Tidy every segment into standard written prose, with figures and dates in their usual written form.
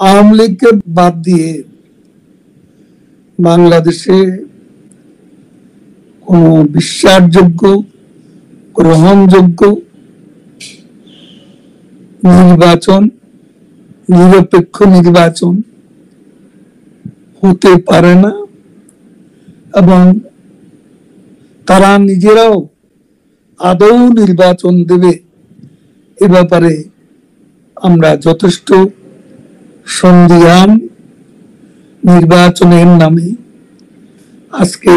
আওয়ামী লীগকে বাদ দিয়ে বাংলাদেশে কোন বিশ্বাসযোগ্য, গ্রহণযোগ্য নির্বাচন, নিরপেক্ষ নির্বাচন হতে পারে না এবং তারা নিজেরাও আদৌ নির্বাচন দেবে এ ব্যাপারে আমরা যথেষ্ট সন্দিহান। নির্বাচনের নামে আজকে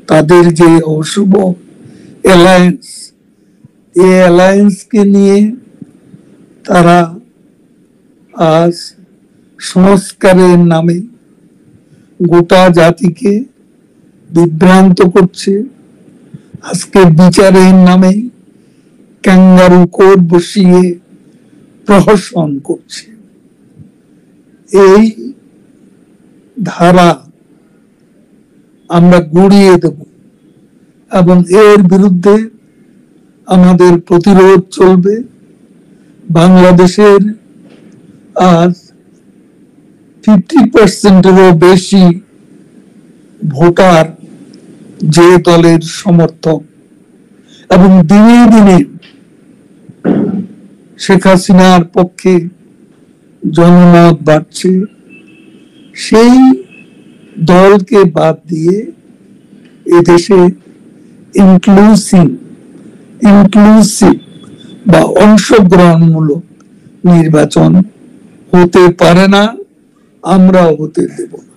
তাদের যে অশুভ অ্যালায়েন্স, এই অ্যালায়েন্সকে নিয়ে তারা আজ সংস্কারের নামে গোটা জাতিকে বিভ্রান্ত করছে। আজকে বিচারের নামে ক্যাঙ্গারু কোর্ট বসিয়ে প্রহসন করছে। এই ধারা আমরা গুড়িয়ে দেব এবং এর বিরুদ্ধে আমাদের প্রতিরোধ চলবে। বাংলাদেশের আজ 50%-এরও বেশি ভোটার যে দলের সমর্থক এবং দিনে দিনে শেখ হাসিনার পক্ষে জনমত বাড়ছে, সেই দলকে বাদ দিয়ে এদেশে ইনক্লুসিভ বা অংশগ্রহণমূলক নির্বাচন হতে পারে না, আমরাও হতে দেব না।